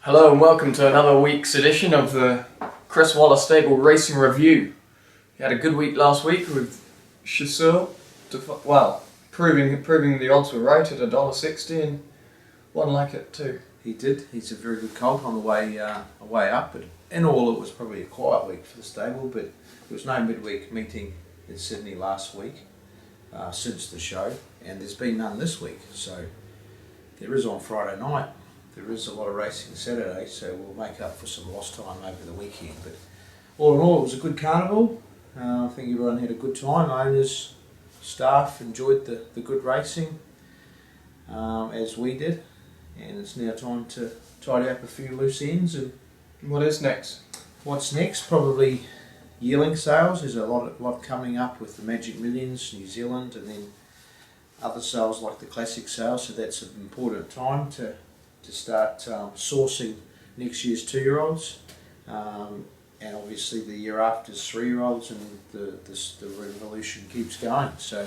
Hello and welcome to another week's edition of the Chris Waller Stable Racing Review. He had a good week last week with Chasseur, proving the odds were right at $1.60 and won like it too. He did. He's a very good colt on the way up. But in all, it was probably a quiet week for the stable. But there was no midweek meeting in Sydney last week since the show, and there's been none this week. So there is on Friday night. There is a lot of racing Saturday, so we'll make up for some lost time over the weekend. But all in all, it was a good carnival. I think everyone had a good time. Owners, staff enjoyed the good racing, as we did. And it's now time to tidy up a few loose ends. And what is next? What's next? Probably yearling sales. There's a lot coming up with the Magic Millions, New Zealand, and then other sales like the classic sales. So that's an important time to start sourcing next year's 2-year-olds, and obviously the year after's 3-year-olds, and the revolution keeps going. So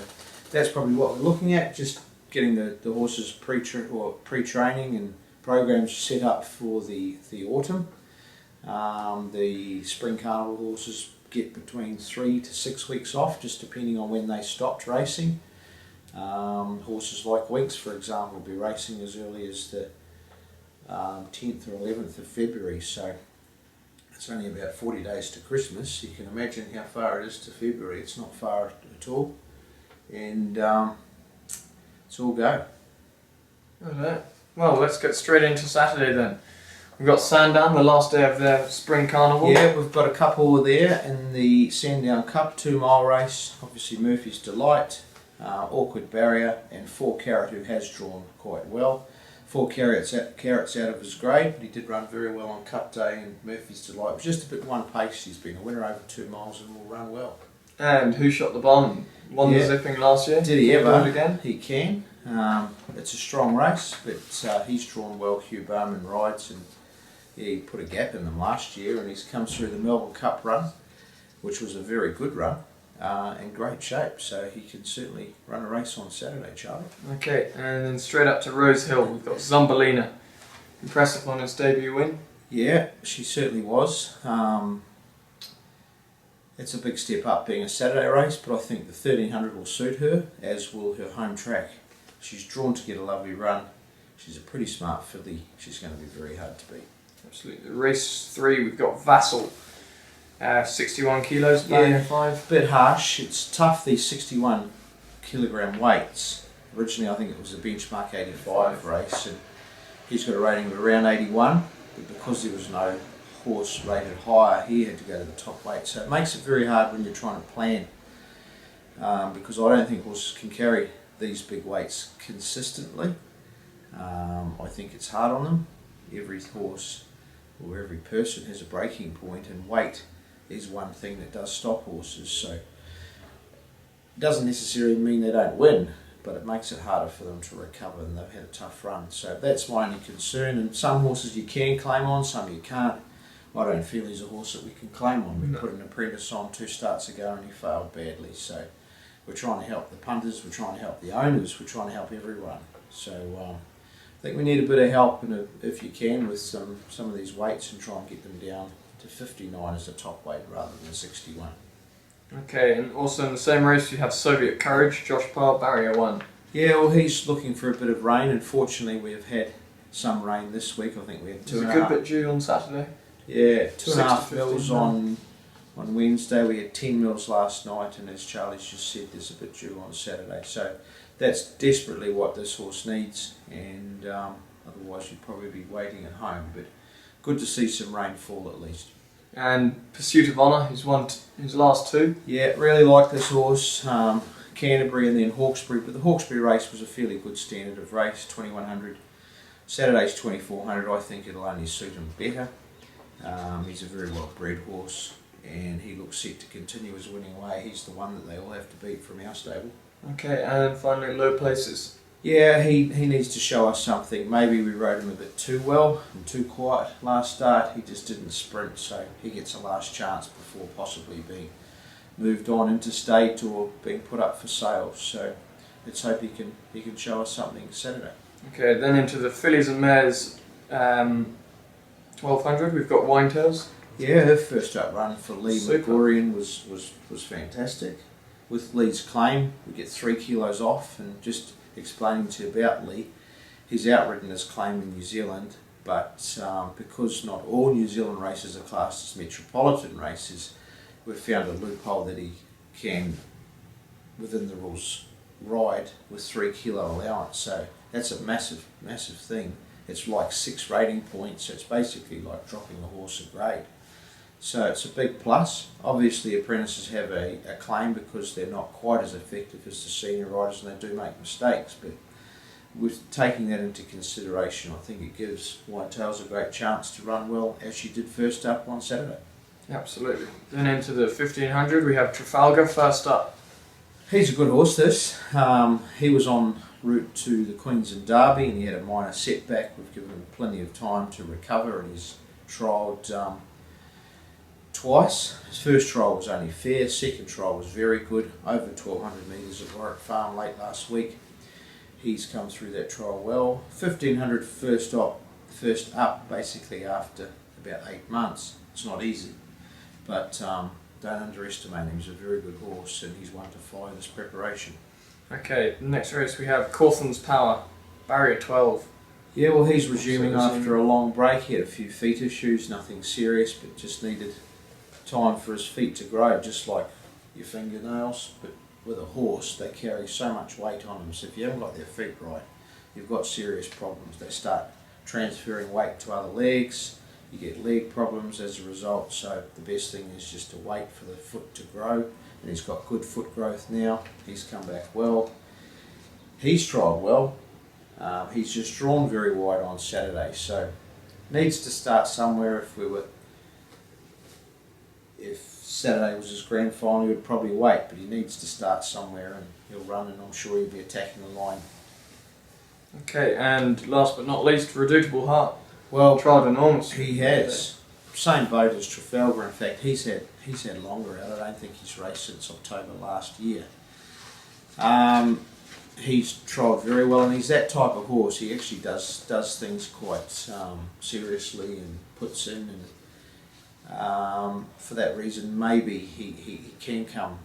that's probably what we're looking at, just getting the horses pre-training and programs set up for the autumn. The spring carnival horses get between 3 to 6 weeks off, just depending on when they stopped racing. Horses like Winx, for example, will be racing as early as the 10th or 11th of February, so it's only about 40 days to Christmas. You can imagine how far it is to February. It's not far at all, and it's all go. Alright. Well, let's get straight into Saturday then. We've got Sandown, the last day of their spring carnival. Yeah, we've got a couple there in the Sandown Cup 2-mile race. Obviously Murphy's Delight, Awkward Barrier, and 4 Carat, who has drawn quite well. 4 Carats out of his grade, but he did run very well on Cup Day, and Murphy's Delight was just a bit one pace. He's been a winner over 2 miles and will run well. And Who Shot the Bomb? Won the zipping last year. Did he ever? Do it again? He can. It's a strong race, but he's drawn well. Hugh Barman rides, and he put a gap in them last year, and he's come through the Melbourne Cup run, which was a very good run. In great shape, so he can certainly run a race on Saturday, Charlie. Okay, and then straight up to Rose Hill, we've got Zumbalina. Impressive on his debut win. Yeah, she certainly was. It's a big step up being a Saturday race, but I think the 1300 will suit her, as will her home track. She's drawn to get a lovely run. She's a pretty smart filly. She's going to be very hard to beat. Absolutely. Race 3, we've got Vassal. 61 kilos, barrier 5. Bit harsh. It's tough, these 61 kilogram weights. Originally I think it was a benchmark 85 race, and he's got a rating of around 81, but because there was no horse rated higher, he had to go to the top weight. So it makes it very hard when you're trying to plan, because I don't think horses can carry these big weights consistently. I think it's hard on them. Every horse or every person has a breaking point, and weight is one thing that does stop horses. So it doesn't necessarily mean they don't win, but it makes it harder for them to recover, and they've had a tough run. So that's my only concern. And some horses you can claim on, some you can't. I don't feel he's a horse that we can claim on. We put an apprentice on 2 starts ago and he failed badly. So we're trying to help the punters, we're trying to help the owners, we're trying to help everyone. So I think we need a bit of help, and if you can, with some of these weights, and try and get them down to 59 as a top weight rather than 61. Okay, and also in the same race you have Soviet Courage, Josh Parr, barrier 1. Yeah, well, he's looking for a bit of rain. Unfortunately, we've had some rain this week. I think we had 2.5. There's a good bit due on Saturday. Yeah, 2.5 mils on Wednesday. We had 10 mils last night, and as Charlie's just said, there's a bit due on Saturday. So that's desperately what this horse needs, and otherwise you'd probably be waiting at home. But good to see some rainfall at least. And Pursuit of Honour, he's won his last 2. Yeah, really like this horse. Canterbury and then Hawkesbury, but the Hawkesbury race was a fairly good standard of race, 2100. Saturday's 2400. I think it'll only suit him better. He's a very well bred horse, and he looks set to continue his winning way. He's the one that they all have to beat from our stable. Okay, and finally Low Places. Yeah, he needs to show us something. Maybe we rode him a bit too well and too quiet last start. He just didn't sprint, so he gets a last chance before possibly being moved on into state or being put up for sale. So let's hope he can show us something Saturday. Okay, then into the fillies and mares 1200, we've got Winetails. Yeah, her first up run for Lee Super. McGorian was fantastic. With Lee's claim, we get 3 kilos off, and just explaining to you about Lee, he's outridden his claim in New Zealand, but because not all New Zealand races are classed as metropolitan races, we've found a loophole that he can, within the rules, ride with 3 kilo allowance. So that's a massive, massive thing. It's like 6 rating points, so it's basically like dropping a horse a grade. So it's a big plus. Obviously apprentices have a claim because they're not quite as effective as the senior riders and they do make mistakes, but with taking that into consideration, I think it gives Winetails a great chance to run well as she did first up on Saturday. Absolutely. Then into the 1500, we have Trafalgar first up. He's a good horse, this. He was en route to the Queensland Derby and he had a minor setback. We've given him plenty of time to recover and he's trialled twice. His first trial was only fair, second trial was very good, over 1200 metres at Warwick Farm late last week. He's come through that trial well. 1500 first up basically after about 8 months. It's not easy, but don't underestimate him. He's a very good horse and he's one to follow this preparation. Okay, the next race we have Cawthon's Power, barrier 12. Yeah, well he's resuming after a long break. He had a few feet issues, nothing serious, but just needed time for his feet to grow, just like your fingernails. But with a horse, they carry so much weight on them, so if you haven't got their feet right, you've got serious problems. They start transferring weight to other legs, you get leg problems as a result, so the best thing is just to wait for the foot to grow, and he's got good foot growth now. He's come back well. He's trialled well. He's just drawn very wide on Saturday, so needs to start somewhere. If Saturday was his grand final, he would probably wait, but he needs to start somewhere and he'll run, and I'm sure he'll be attacking the line. Okay, and last but not least, Redoubtable Heart. Well, Tried enormous. he has. Same boat as Trafalgar. In fact, he's had longer out. I don't think he's raced since October last year. He's trialled very well, and he's that type of horse. He actually does things quite seriously and puts in, and for that reason maybe he can come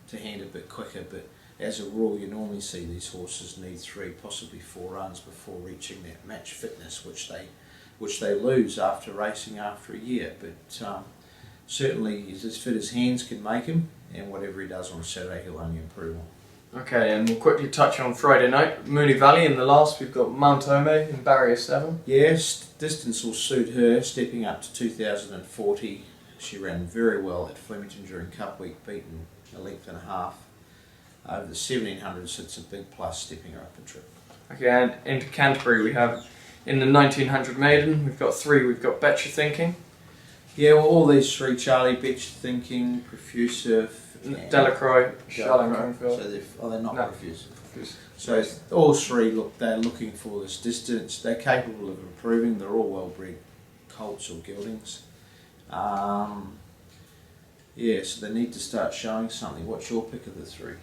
to hand a bit quicker, but as a rule you normally see these horses need 3, possibly 4 runs before reaching that match fitness, which they lose after racing after a year. But certainly he's as fit as hands can make him, and whatever he does on Saturday he'll only improve on. Okay, and we'll quickly touch on Friday night. Moonee Valley in the last, we've got Mount Ome in barrier 7. Yes, distance will suit her, stepping up to 2040. She ran very well at Flemington during Cup Week, beaten a length and a half. Over the 1700s, it's a big plus stepping her up a trip. Okay, and into Canterbury we have, in the 1900 maiden, we've got 3. We've got Bet Your Thinking. Yeah, well, all these 3, Charlie, Bet Your Thinking, Profusive, Delacroix, Charlotte So they're not No. Profusive. So all 3, they're looking for this distance. They're capable of improving. They're all well-bred colts or geldings. Yeah, so they need to start showing something. What's your pick of the 3?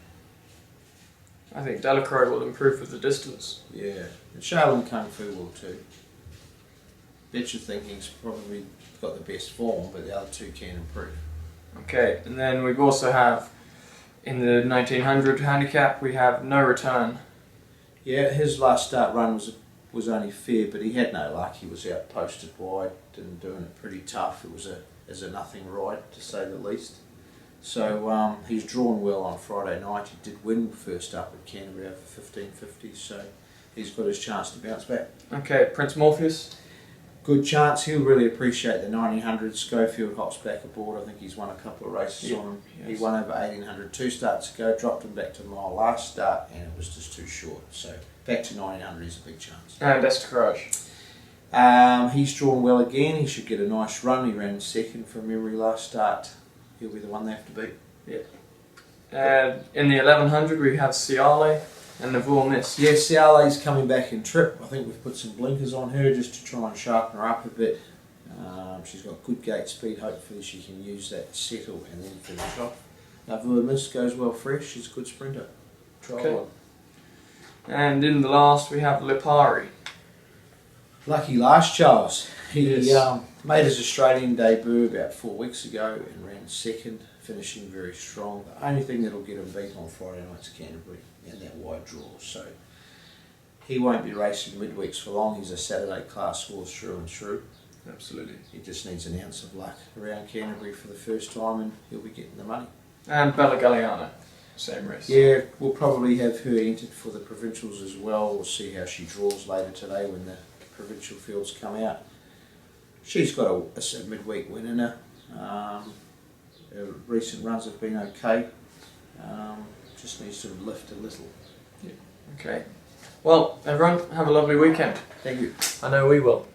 I think Delacroix will improve with the distance. Yeah, and Shaolin Kung Fu will too. Bet Your Thinking's probably got the best form, but the other 2 can improve. Okay, and then we also have, in the 1900 handicap, we have No Return. Yeah, his last start run was only fair, but he had no luck. He was out posted wide and doing it pretty tough. It was a nothing ride, to say the least. So he's drawn well on Friday night. He did win first up at Canterbury over 1550, so he's got his chance to bounce back. Okay, Prince Morpheus. Good chance. He'll really appreciate the 1900. Schofield hops back aboard. I think he's won a couple of races on him. Yes. He won over 1800 2 starts ago, dropped him back to the mile last start, and it was just too short. So back to 1900 is a big chance. And Esther Courage. He's drawn well again. He should get a nice run. He ran second from memory last start. He'll be the one they have to beat. Yeah. And in the 1100 we have Ciale and Navur Mist. Yeah, Ciale's coming back in trip. I think we've put some blinkers on her just to try and sharpen her up a bit. She's got good gate speed. Hopefully she can use that to settle and then finish off. Navur Mist goes well fresh. She's a good sprinter. Try Okay. one. And in the last we have Lipari. Lucky last, Charles. He Yes. Made his Australian debut about 4 weeks ago and ran second, finishing very strong. The only thing that'll get him beat on Friday night's Canterbury and that wide draw. So he won't be racing midweeks for long. He's a Saturday class horse through and through. Absolutely. He just needs an ounce of luck around Canterbury for the first time and he'll be getting the money. And Bella Galliana, same race. Yeah, we'll probably have her entered for the provincials as well. We'll see how she draws later today when the provincial fields come out. She's got a midweek win in her. Her recent runs have been okay. Just needs to lift a little. Okay. Well, everyone, have a lovely weekend. Thank you. I know we will.